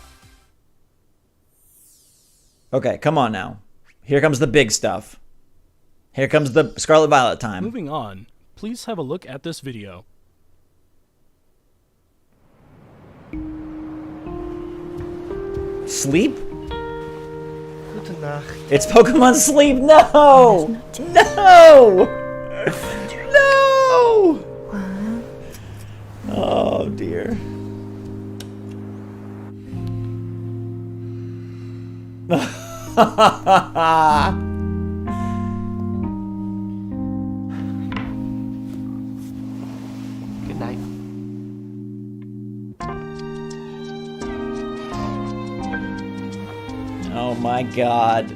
Okay, come on now. Here comes the big stuff. Here comes the Scarlet Violet time. Moving on, please have a look at this video. Sleep? Gute Nacht. It's Pokemon Sleep. No! No! No! Oh dear. Good night. Oh my god.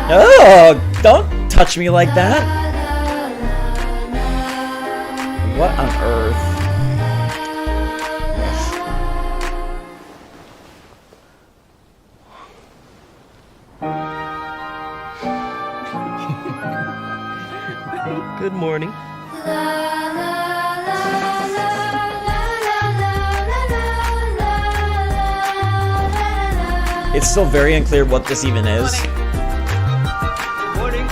Oh, don't touch me like that. What on earth? Good morning. It's still very unclear what this even is. Morning.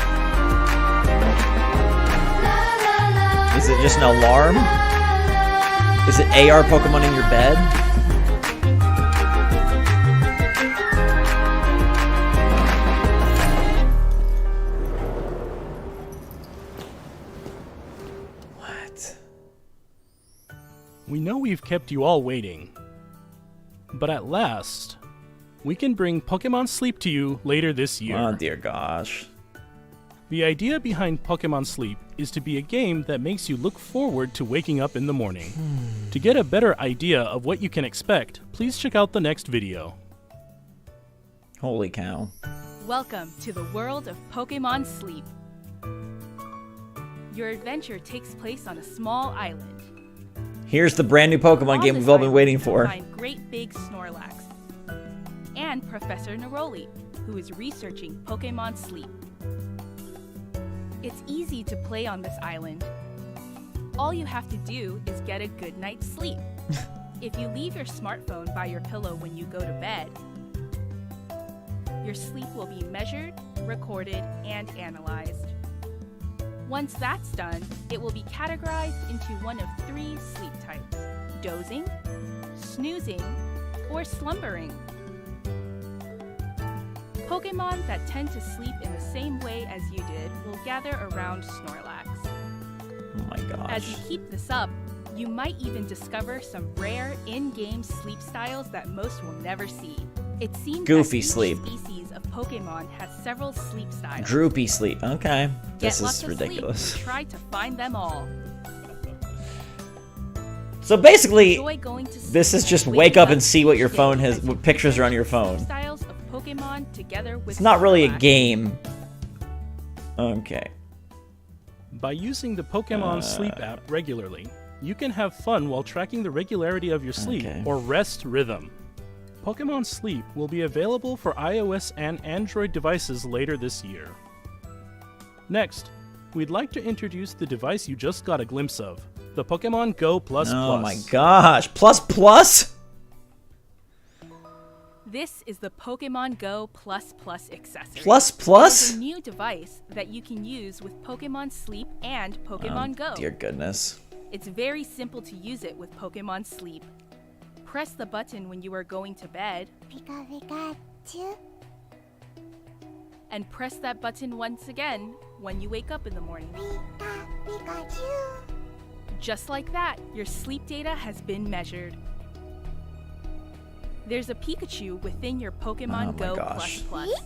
Is it just an alarm? Is it AR Pokemon in your bed? What? We know we've kept you all waiting, but at last, we can bring Pokemon Sleep to you later this year. Oh dear gosh. The idea behind Pokemon Sleep is to be a game that makes you look forward to waking up in the morning. To get a better idea of what you can expect, please check out the next video. Holy cow. Welcome to the world of Pokemon Sleep. Your adventure takes place on a small island. Here's the brand new Pokemon game we've all been waiting for. Find Great Big Snorlax and Professor Neroli, who is researching Pokemon Sleep. It's easy to play on this island. All you have to do is get a good night's sleep. If you leave your smartphone by your pillow when you go to bed, your sleep will be measured, recorded, and analyzed. Once that's done, it will be categorized into one of 3 sleep types: dozing, snoozing, or slumbering. Pokemon that tend to sleep in the same way as you did will gather around Snorlax. Oh my gosh. As you keep this up, you might even discover some rare in-game sleep styles that most will never see. It seems Goofy that each sleep. species of Pokemon has several sleep styles. Droopy sleep. Okay. Get This lots is of ridiculous. Sleep and try to find them all. So basically, Enjoy going to sleep this is just and wake waking up and see what your each phone day has, as you what pictures are on your sleep phone. styles of Pokemon together with It's not really a Snorlax. game. Okay. By using the Pokemon Sleep app regularly, you can have fun while tracking the regularity of your sleep or rest rhythm. Pokemon Sleep will be available for iOS and Android devices later this year. Next, we'd like to introduce the device you just got a glimpse of, the Pokemon Go Plus Oh Plus. my gosh. Plus plus? This is the Pokemon Go Plus Plus accessory. Plus plus? It's a new device that you can use with Pokemon Sleep and Pokemon Go. Dear goodness. It's very simple to use it with Pokemon Sleep. Press the button when you are going to bed, and press that button once again when you wake up in the morning. Just like that, your sleep data has been measured. There's a Pikachu within your Pokemon Go gosh. Plus Plus.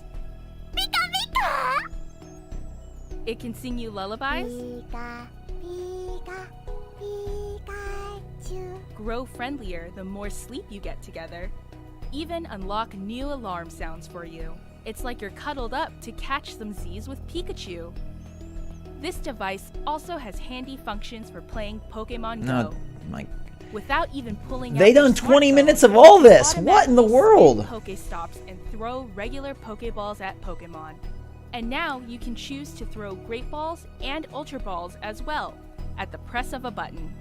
It can sing you lullabies, grow friendlier the more sleep you get together, even unlock new alarm sounds for you. It's like you're cuddled up to catch some Z's with Pikachu. This device also has handy functions for playing Pokemon No, Go. my. Without even pulling They out your done 20 smartphone, minutes of all this. you What in the automatically world? spin Pokestops and throw regular Pokeballs at Pokemon. And now you can choose to throw Great Balls and Ultra Balls as well at the press of a button.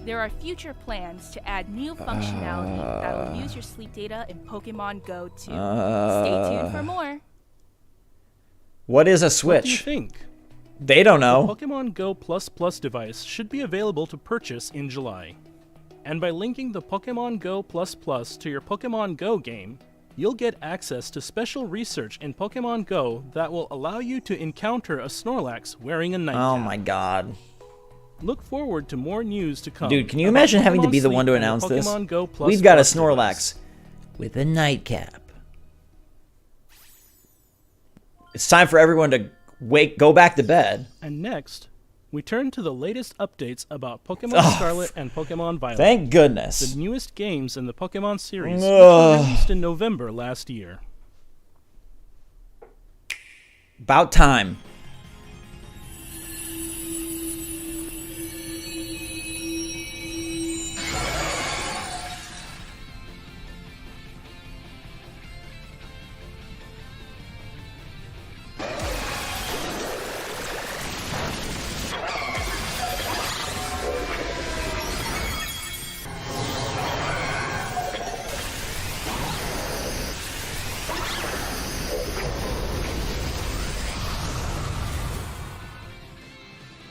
There are future plans to add new functionality that'll use your sleep data in Pokemon Go too. Stay tuned for more. What is a What do you Switch? think? They don't know. The Pokemon Go Plus Plus device should be available to purchase in July. And by linking the Pokemon Go Plus Plus to your Pokemon Go game, you'll get access to special research in Pokemon Go that will allow you to encounter a Snorlax wearing a nightcap. Oh my god. Look forward to more news to come. Dude, can you about imagine having to Pokemon be the Sleep one to and the announce this? Pokemon Go Plus We've got a Plus Snorlax device. with a nightcap. It's time for everyone to go back to bed. And next, we turn to the latest updates about Pokemon Scarlet and Pokemon Violet. Thank goodness. The newest games in the Pokemon series, which were released in November last year. About time.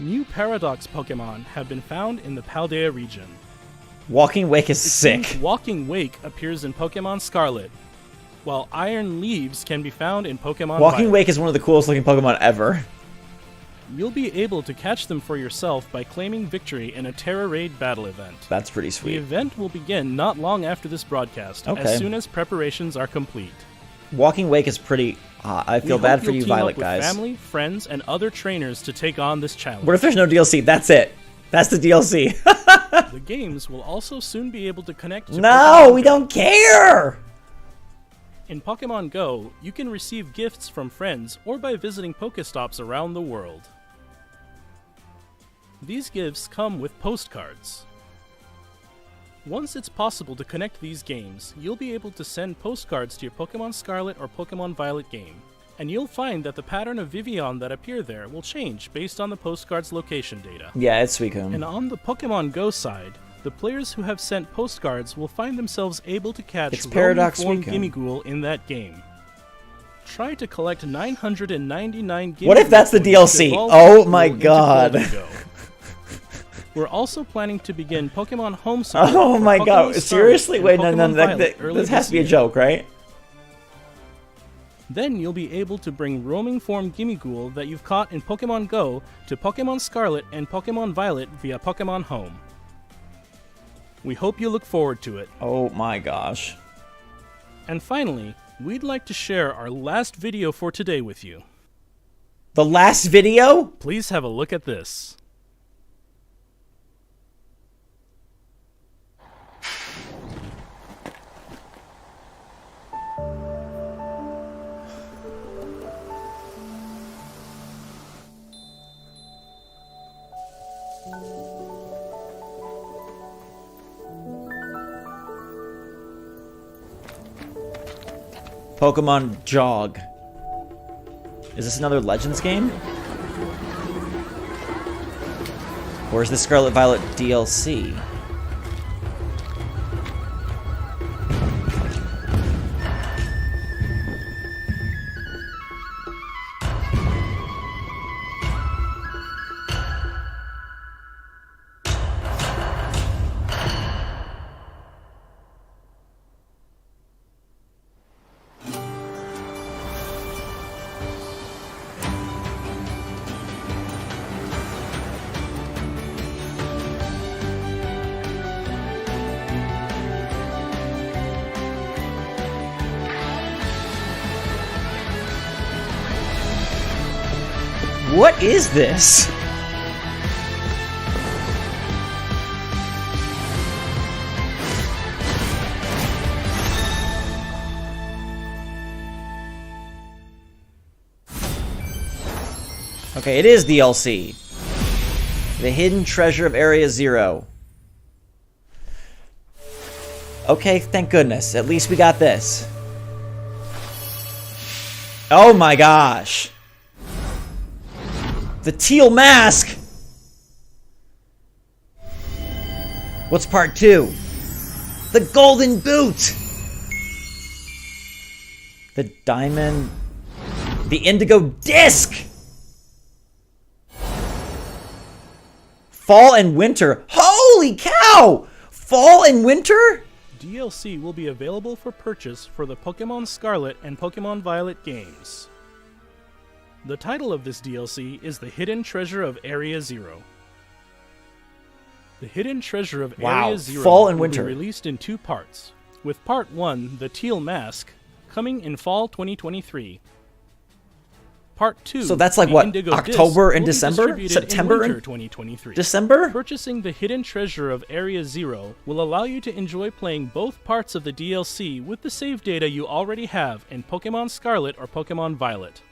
New Paradox Pokemon have been found in the Paldea region. Walking Wake is sick. Walking Wake appears in Pokemon Scarlet, while Iron Leaves can be found in Pokemon Walking Violet. Wake is one of the coolest looking Pokemon ever. You'll be able to catch them for yourself by claiming victory in a Terra Raid battle event. That's pretty The sweet. event will begin not long after this broadcast, Okay. as soon as preparations are complete. Walking Wake is pretty hot. I feel bad for you Violet with guys. family, friends, and other trainers to take on this challenge. What if there's no DLC? That's it. That's the DLC. The games will also soon be able to connect to No, Pokemon we Go. don't care. In Pokemon Go, you can receive gifts from friends or by visiting Pokestops around the world. These gifts come with postcards. Once it's possible to connect these games, you'll be able to send postcards to your Pokemon Scarlet or Pokemon Violet game, and you'll find that the pattern of Vivian that appear there will change based on the postcard's location data. Yeah, it's Suicune. And on the Pokemon Go side, the players who have sent postcards will find themselves able to catch It's Paradox Roaming Suicune. Form Gimmighoul in that game. Try to collect 999 Gimmighoul What if that's the coins to DLC? evolve Oh Gimmighoul my into god. Golden Go. We're also planning to begin Pokemon Home support Oh for my Pokemon god. Scarlet Seriously? and Wait, no, Pokemon Violet early this has to be a year. joke, right? Then you'll be able to bring roaming form Gimmighoul that you've caught in Pokemon Go to Pokemon Scarlet and Pokemon Violet via Pokemon Home. We hope you look forward to it. Oh my gosh. And finally, we'd like to share our last video for today with you. The last video? Please have a look at this. Pokemon Jog. Is this another Legends game? Or is this Scarlet Violet DLC? What is this? Okay, it is DLC. The Hidden Treasure of Area Zero. Okay, thank goodness. At least we got this. Oh my gosh. The teal mask! What's part 2? The golden boot! The diamond... The indigo disc! Fall and winter. Holy cow! Fall and winter? DLC will be available for purchase for the Pokemon Scarlet and Pokemon Violet games. The title of this DLC is The Hidden Treasure of Area Zero. The Hidden Treasure of Wow, Area Zero fall and will winter. be released in 2 parts, with Part 1, The Teal Mask, coming in fall 2023. Part 2, So that's like the what, Indigo Disc, October and will be December? distributed September in and winter 2023. December? Purchasing the Hidden Treasure of Area Zero will allow you to enjoy playing both parts of the DLC with the save data you already have in Pokemon Scarlet or Pokemon Violet.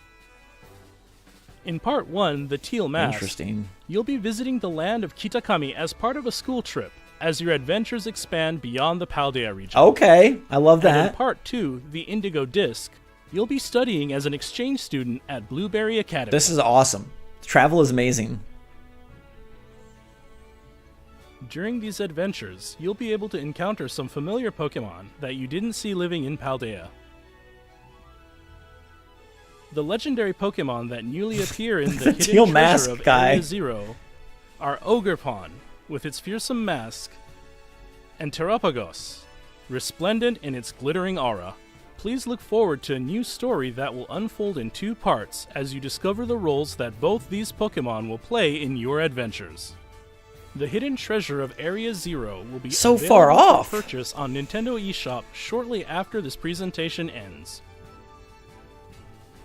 In Part 1, The Teal Mask, Interesting. you'll be visiting the land of Kitakami as part of a school trip, as your adventures expand beyond the Paldea region. Okay, I love And in that. Part 2, The Indigo Disc, you'll be studying as an exchange student at Blueberry Academy. This is awesome. Travel is amazing. During these adventures, you'll be able to encounter some familiar Pokemon that you didn't see living in Paldea. The legendary Pokemon that newly appear in the teal hidden mask treasure of guy. Area Zero are Ogerpon, with its fearsome mask, and Terapagos, resplendent in its glittering aura. Please look forward to a new story that will unfold in 2 parts as you discover the roles that both these Pokemon will play in your adventures. The hidden treasure of Area Zero will be So available far off. for purchase on Nintendo eShop shortly after this presentation ends.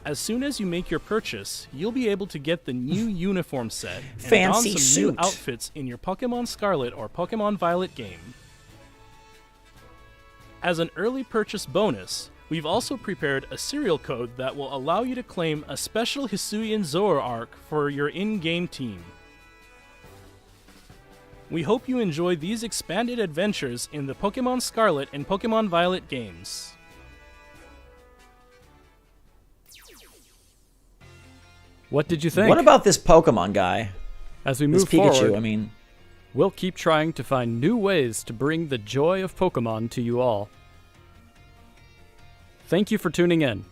As soon as you make your purchase, you'll be able to get the new uniform set and Fancy don some suit. new outfits in your Pokemon Scarlet or Pokemon Violet game. As an early purchase bonus, we've also prepared a serial code that will allow you to claim a special Hisuian Zoroark for your in-game team. We hope you enjoy these expanded adventures in the Pokemon Scarlet and Pokemon Violet games. What did you think? What about this Pokemon guy? As we This move Pikachu, forward, I mean... we'll keep trying to find new ways to bring the joy of Pokemon to you all. Thank you for tuning in.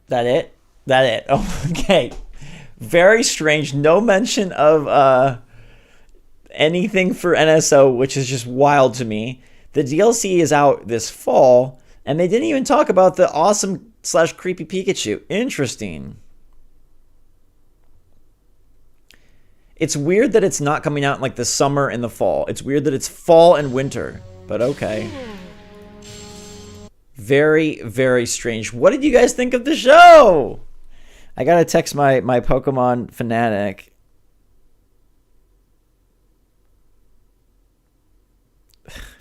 That it? That it. Oh, okay. Very strange. No mention of anything for NSO, which is just wild to me. The DLC is out this fall, and they didn't even talk about the awesome / creepy Pikachu. Interesting. It's weird that it's not coming out in like the summer and the fall. It's weird that it's fall and winter, but okay. Very, very strange. What did you guys think of the show? I gotta text my Pokemon fanatic.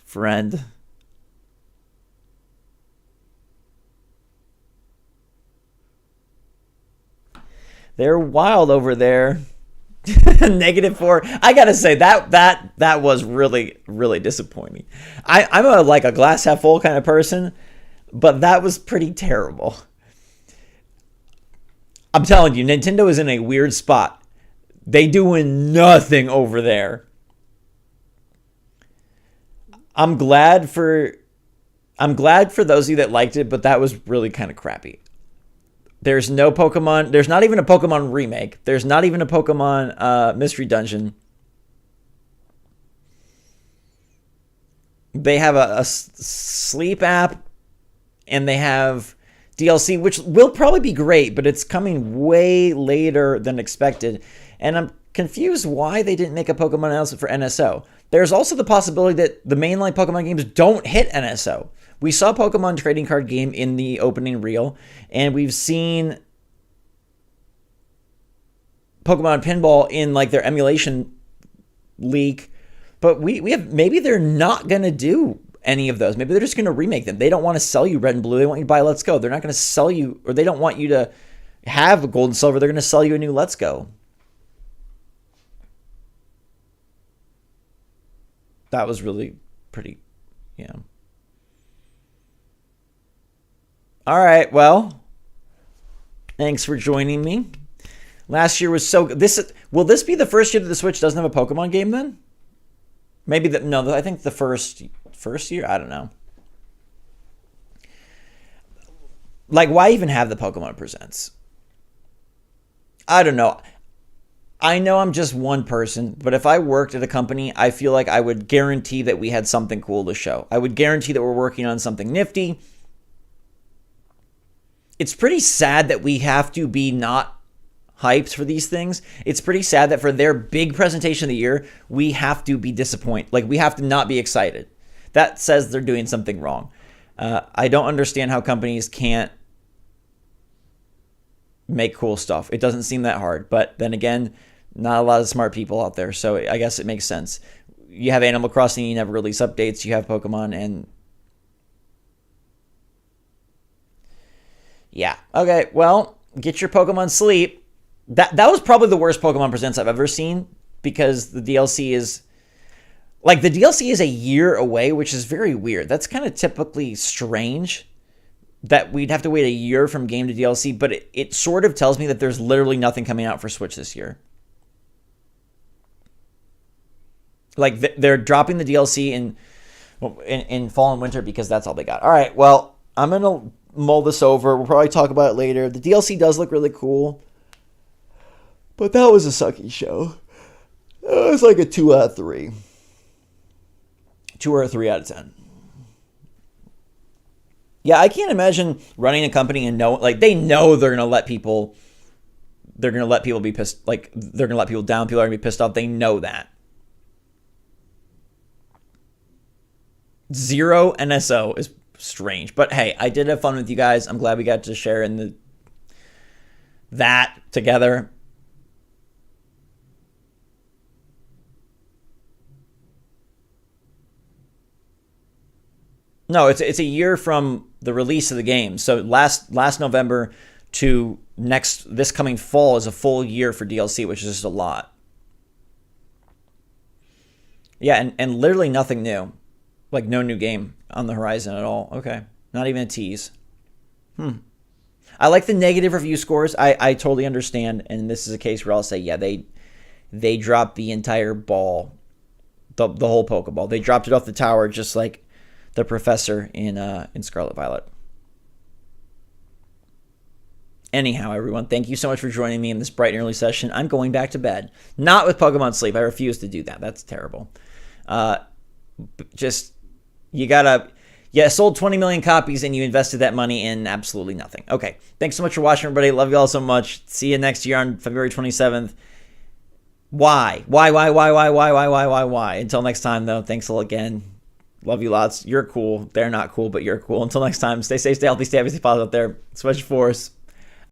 Friend. They're wild over there. -4. I gotta say that was really, really disappointing. I'm a glass half full kind of person, but that was pretty terrible. I'm telling you, Nintendo is in a weird spot. They doing nothing over there. I'm glad for those of you that liked it, but that was really kind of crappy. There's no Pokemon. There's not even a Pokemon remake. There's not even a Pokemon Mystery Dungeon. They have a sleep app, and they have DLC, which will probably be great, but it's coming way later than expected. And I'm confused why they didn't make a Pokemon announcement for NSO. There's also the possibility that the mainline Pokemon games don't hit NSO. We saw Pokemon trading card game in the opening reel, and we've seen Pokemon Pinball in like their emulation leak. But we have, maybe they're not going to do any of those. Maybe they're just going to remake them. They don't want to sell you Red and Blue. They want you to buy Let's Go. They're not going to sell you, or they don't want you to have a Gold and Silver. They're going to sell you a new Let's Go. That was really pretty, yeah. All right, well, thanks for joining me. Last year was so good. Will this be the first year that the Switch doesn't have a Pokemon game then? Maybe no, I think the first year, I don't know. Like, why even have the Pokemon Presents? I don't know. I know I'm just one person, but if I worked at a company, I feel like I would guarantee that we had something cool to show. I would guarantee that we're working on something nifty. It's pretty sad that we have to be not hyped for these things. It's pretty sad that for their big presentation of the year, we have to be disappointed. Like, we have to not be excited. That says they're doing something wrong. I don't understand how companies can't make cool stuff. It doesn't seem that hard. But then again, not a lot of smart people out there. So I guess it makes sense. You have Animal Crossing, you never release updates. You have Pokemon, and yeah. Okay, well, get your Pokemon sleep. That was probably the worst Pokemon Presents I've ever seen, because the DLC is a year away, which is very weird. That's kind of typically strange that we'd have to wait a year from game to DLC, but it sort of tells me that there's literally nothing coming out for Switch this year. Like, they're dropping the DLC in in fall and winter because that's all they got. All right, well, I'm going to mull this over. We'll probably talk about it later. The DLC does look really cool, but that was a sucky show. It was like a 2 out of 3. 2 or a 3 out of 10. Yeah, I can't imagine running a company and they know they're gonna let people be pissed, like they're gonna let people down, people are gonna be pissed off. They know that. 0 NSO is strange. But hey, I did have fun with you guys. I'm glad we got to share in that together. No, it's a year from the release of the game. So last November to this coming fall is a full year for DLC, which is just a lot. Yeah, and literally nothing new. Like no new game on the horizon at all. Okay. Not even a tease. I like the negative review scores. I totally understand. And this is a case where I'll say, yeah, they dropped the entire ball. The whole Pokeball. They dropped it off the tower just like the professor in Scarlet Violet. Anyhow, everyone, thank you so much for joining me in this bright and early session. I'm going back to bed. Not with Pokemon Sleep. I refuse to do that. That's terrible. Sold 20 million copies and you invested that money in absolutely nothing. Okay, thanks so much for watching, everybody. Love you all so much. See you next year on February 27th. Why? Until next time, though, thanks all again. Love you lots. You're cool. They're not cool, but you're cool. Until next time, stay safe, stay healthy, stay happy, stay positive out there. SwitchForce.